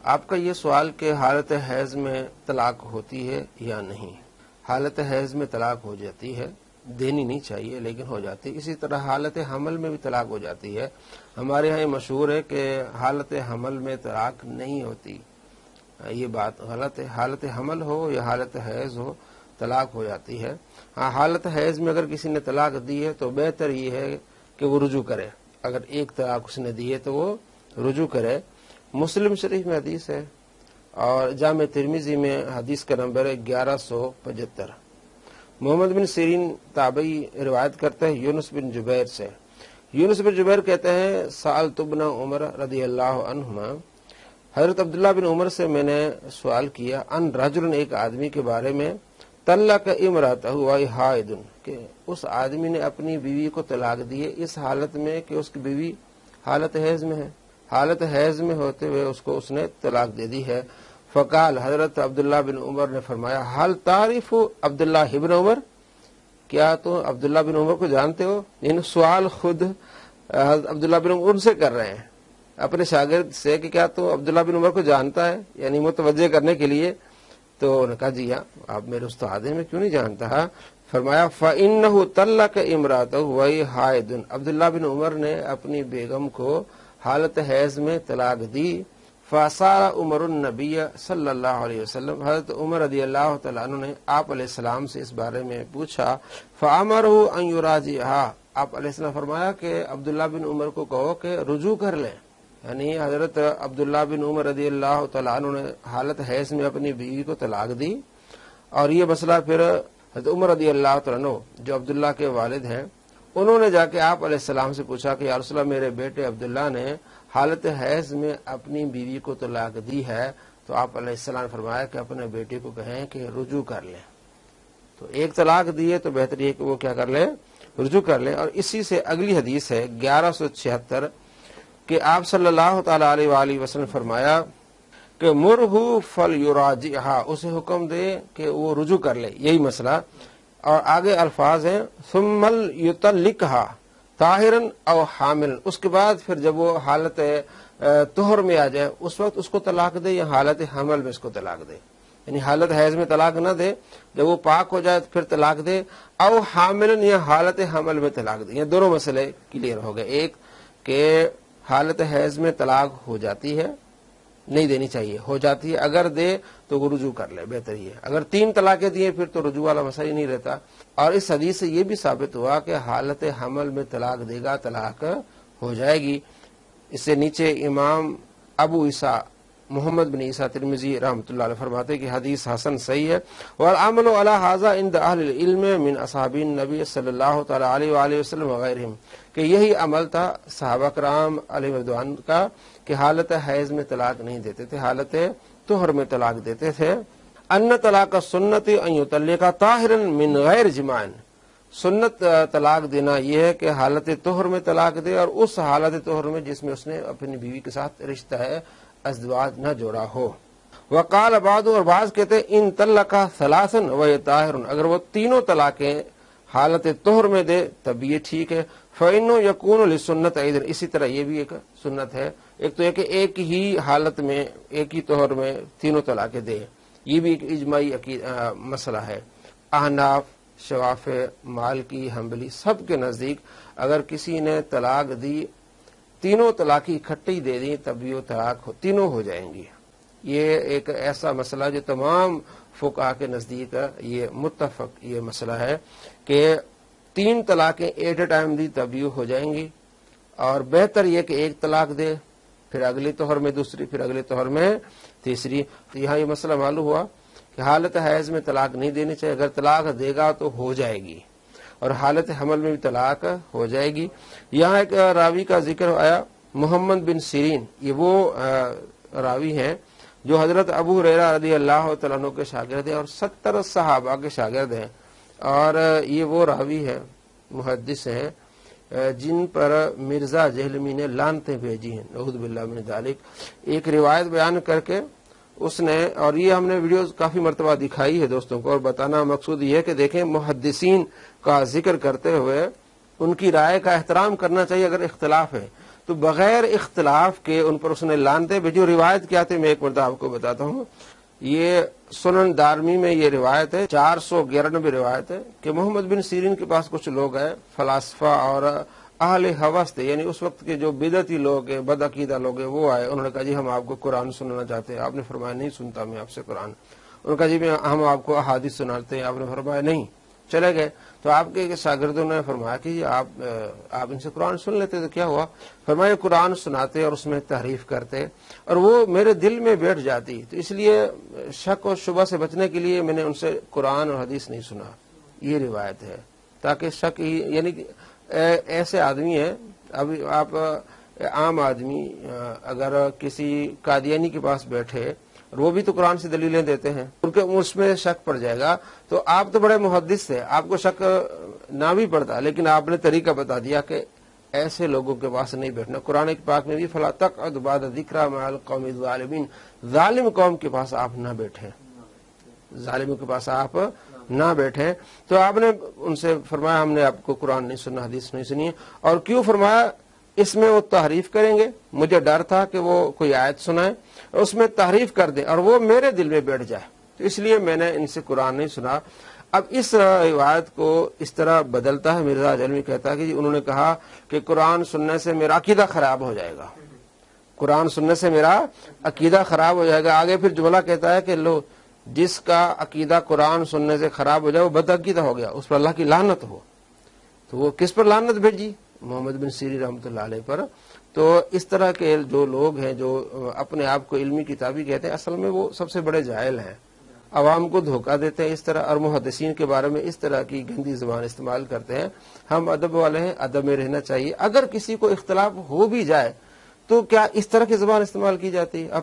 آپ کا یہ سوال کہ حالت حیض میں طلاق ہوتی ہے یا نہیں؟ حالت حیض میں طلاق ہو جاتی ہے، دینی نہیں چاہیے لیکن ہو جاتی ہے۔ اسی طرح حالت حمل میں بھی طلاق ہو جاتی ہے۔ ہمارے یہاں یہ مشہور ہے کہ حالت حمل میں طلاق نہیں ہوتی، یہ بات غلط ہے۔ حالت حمل ہو یا حالت حیض ہو، طلاق ہو جاتی ہے۔ ہاں، حالت حیض میں اگر کسی نے طلاق دی ہے تو بہتر یہ ہے کہ وہ رجوع کرے۔ اگر ایک طلاق اس نے دی ہے تو وہ رجوع کرے۔ مسلم شریف میں حدیث ہے اور جامع ترمذی میں حدیث کا نمبر ہے 1175۔ محمد بن سیرین تابعی روایت کرتے ہیں یونس بن جبیر سے۔ یونس بن جبیر کہتے ہیں سألت ابن عمر رضی اللہ عنہما، حضرت عبداللہ بن عمر سے میں نے سوال کیا، ان رجل، ایک آدمی کے بارے میں، طلق امرأتہ وہی حائض، کہ اس آدمی نے اپنی بیوی کو طلاق دی ہے اس حالت میں کہ اس کی بیوی حالت حیض میں ہے، حالت حیض میں ہوتے ہوئے اس نے طلاق دے دی ہے۔ فقال، حضرت عبداللہ بن عمر نے فرمایا، حل تعرف عبداللہ ابن عمر، کیا تو عبداللہ بن عمر کو جانتے ہو؟ یعنی سوال خود حضرت عبداللہ بن عمر سے کر رہے ہیں اپنے شاگرد سے کہ کیا تو عبداللہ بن عمر کو جانتا ہے، یعنی متوجہ کرنے کے لیے۔ تو انہوں نے کہا جی ہاں، آپ میرے استاد ہیں، میں کیوں نہیں جانتا۔ فرمایا فإنہ طلق امرأتہ وہی حائض، عبداللہ بن عمر نے اپنی بیگم کو حالت حیض میں طلاق دی۔ فصار عمر النبی صلی اللہ علیہ وسلم، حضرت عمر رضی اللہ تعالیٰ عنہ نے آپ علیہ السلام سے اس بارے میں پوچھا۔ فامرہ ان یراجعھا، آپ علیہ السلام فرمایا کہ عبداللہ بن عمر کو کہو کہ رجوع کر لیں۔ یعنی حضرت عبداللہ بن عمر رضی اللہ تعالیٰ عنہ نے حالت حیض میں اپنی بیوی کو طلاق دی، اور یہ مسئلہ پھر حضرت عمر رضی اللہ تعالیٰ عنہ جو عبداللہ کے والد ہیں، انہوں نے جا کے آپ علیہ السلام سے پوچھا کہ یا رسول اللہ، میرے بیٹے عبداللہ نے حالت حیض میں اپنی بیوی کو طلاق دی ہے، تو آپ علیہ السلام نے فرمایا کہ اپنے بیٹے کو کہیں کہ رجوع کر لیں۔ تو ایک طلاق دی ہے تو بہتر یہ کہ وہ کیا کر لیں، رجوع کر لیں۔ اور اسی سے اگلی حدیث ہے 1176 کہ آپ صلی اللہ تعالی علیہ وآلہ وسلم فرمایا کہ مرہ فلیراجعھا، اسے حکم دے کہ وہ رجوع کر لے، یہی مسئلہ۔ اور آگے الفاظ ہیں ثم یطلقھا طاہرا او حاملا، اس کے بعد پھر جب وہ حالت طہر میں آ جائے اس وقت اس کو طلاق دے، یا حالت حمل میں اس کو طلاق دے، یعنی حالت حیض میں طلاق نہ دے، جب وہ پاک ہو جائے تو پھر طلاق دے، او حاملا، یا حالت حمل میں طلاق دے۔ یہ دونوں مسئلے کلیئر ہو گئے۔ ایک کہ حالت حیض میں طلاق ہو جاتی ہے، نہیں دینی چاہیے، ہو جاتی ہے، اگر دے تو وہ رجوع کر لے، بہتر یہ ہے۔ اگر 3 طلاقیں دیے پھر تو رجوع والا مسئلہ ہی نہیں رہتا۔ اور اس حدیث سے یہ بھی ثابت ہوا کہ حالت حمل میں طلاق دے گا، طلاق ہو جائے گی۔ اس سے نیچے امام ابو عیسیٰ محمد بن عیسیٰ ترمذی رحمۃ اللہ علیہ فرماتے کہ حدیث حسن صحیح ہے۔ والعمل علی ھذا عند اہل العلم من اصحاب النبی صلی اللہ تعالی علیہ وآلہ وسلم وغیرہم، کہ یہی عمل تھا صحابہ کرام علیہ رضوان کا کہ حالت حیض میں طلاق نہیں دیتے تھے، حالت طہر میں طلاق دیتے تھے۔ ان طلاق السنت ان یطلق طاہرا من غیر جماع، سنت طلاق دینا یہ ہے کہ حالت طہر میں طلاق دے، اور اس حالت طہر میں جس میں اس نے اپنی بیوی کے ساتھ رشتہ ہے ازدواج نہ جوڑا ہو۔ وقال بعض، اور بعض کہتے ہیں ان طلق ثلاثا وهي طاہر، اگر وہ تینوں طلاقیں حالت طہر میں دے تب یہ ٹھیک ہے۔ فإنه يكون للسنت ایضا، اسی طرح یہ بھی ایک سنت ہے۔ ایک تو یہ کہ ایک ہی حالت میں ایک ہی طہر میں تینوں طلاقیں دے، یہ بھی ایک اجماعی مسئلہ ہے۔ احناف، شوافع، مالکی، حنبلی سب کے نزدیک اگر کسی نے طلاق دی، تینوں طلاقیں اکٹھی دے دیں تب بھی وہ طلاق تینوں ہو جائیں گی۔ یہ ایک ایسا مسئلہ جو تمام فقہا کے نزدیک یہ متفق یہ مسئلہ ہے کہ 3 طلاقیں ایٹ اے ٹائم دی تب بھی ہو جائیں گی، اور بہتر یہ کہ ایک طلاق دے، پھر اگلی طہر میں دوسری، پھر اگلی طہر میں تیسری۔ تو یہاں یہ مسئلہ معلوم ہوا کہ حالت حیض میں طلاق نہیں دینی چاہیے، اگر طلاق دے گا تو ہو جائے گی، اور حالت حمل میں بھی طلاق ہو جائے گی۔ یہاں ایک راوی کا ذکر آیا محمد بن سیرین، یہ وہ راوی ہیں جو حضرت ابو ہریرہ رضی اللہ تعالیٰ عنہ کے شاگرد ہیں اور 70 صحابہ کے شاگرد ہیں، اور یہ وہ راوی ہیں، محدث ہیں جن پر مرزا جہلمی نے لعنتیں بھیجی ہیں، نعوذ باللہ من ذالک۔ ایک روایت بیان کر کے اس نے، اور یہ ہم نے ویڈیوز کافی مرتبہ دکھائی ہے دوستوں کو، اور بتانا مقصود یہ ہے کہ دیکھیں محدثین کا ذکر کرتے ہوئے ان کی رائے کا احترام کرنا چاہیے۔ اگر اختلاف ہے تو بغیر اختلاف کے ان پر اس نے لانتے بھیجی. روایت کیا تھی میں ایک مرتبہ آپ کو بتاتا ہوں. یہ سنن دارمی میں یہ روایت ہے، 491 روایت ہے کہ محمد بن سیرین کے پاس کچھ لوگ ہیں فلاسفہ اور اہل ہوس تھے، یعنی اس وقت کے جو بدعتی لوگ ہیں، بد عقیدہ لوگ ہیں، وہ آئے. انہوں نے کہا جی ہم آپ کو قرآن سننا چاہتے ہیں. آپ نے فرمایا نہیں سنتا میں آپ سے قرآن. انہوں نے کہا جی ہم آپ کو احادیث سناتے ہیں. آپ نے فرمایا نہیں. چلے گئے تو آپ کے شاگردوں نے فرمایا کہ جی آپ ان سے قرآن سن لیتے. تو کیا ہوا؟ فرمایا قرآن سناتے اور اس میں تحریف کرتے اور وہ میرے دل میں بیٹھ جاتی، تو اس لیے شک اور شبہ سے بچنے کے لیے میں نے ان سے قرآن اور حدیث نہیں سنا. یہ روایت ہے تاکہ شک ہی، یعنی کہ ایسے آدمی ہیں. اب آپ عام آدمی اگر کسی قادیانی کے پاس بیٹھے اور وہ بھی تو قرآن سے دلیلیں دیتے ہیں، ان کے اس میں شک پڑ جائے گا. تو آپ تو بڑے محدث تھے، آپ کو شک نہ بھی پڑتا، لیکن آپ نے طریقہ بتا دیا کہ ایسے لوگوں کے پاس نہیں بیٹھنا. قرآن پاک میں بھی فلا تقعد بعد الذکری مع القوم الظالمین، ظالم قوم کے پاس آپ نہ بیٹھیں، ظالموں کے پاس آپ نہ بیٹھیں. تو آپ نے ان سے فرمایا ہم نے آپ کو قرآن نہیں سننا، حدیث نہیں سنی. اور کیوں فرمایا؟ اس میں وہ تحریف کریں گے. مجھے ڈر تھا کہ وہ کوئی آیت سنائے اس میں تحریف کر دیں اور وہ میرے دل میں بیٹھ جائے، تو اس لیے میں نے ان سے قرآن نہیں سنا. اب اس روایت کو اس طرح بدلتا ہے. مرزا جلوی کہتا ہے کہ جی انہوں نے کہا کہ قرآن سننے سے میرا عقیدہ خراب ہو جائے گا، قرآن سننے سے میرا عقیدہ خراب ہو جائے گا. آگے پھر جملہ کہتا ہے کہ لو جس کا عقیدہ قرآن سننے سے خراب ہو جائے وہ بد عقیدہ ہو گیا، اس پر اللہ کی لعنت ہو. تو وہ کس پر لعنت بھیجی؟ محمد بن سیرین رحمۃ اللہ علیہ پر. تو اس طرح کے جو لوگ ہیں جو اپنے آپ کو علمی کتابی کہتے ہیں، اصل میں وہ سب سے بڑے جاہل ہیں، عوام کو دھوکہ دیتے ہیں اس طرح، اور محدثین کے بارے میں اس طرح کی گندی زبان استعمال کرتے ہیں. ہم ادب والے ہیں، ادب میں رہنا چاہیے. اگر کسی کو اختلاف ہو بھی جائے تو کیا اس طرح کی زبان استعمال کی جاتی ہے؟ اب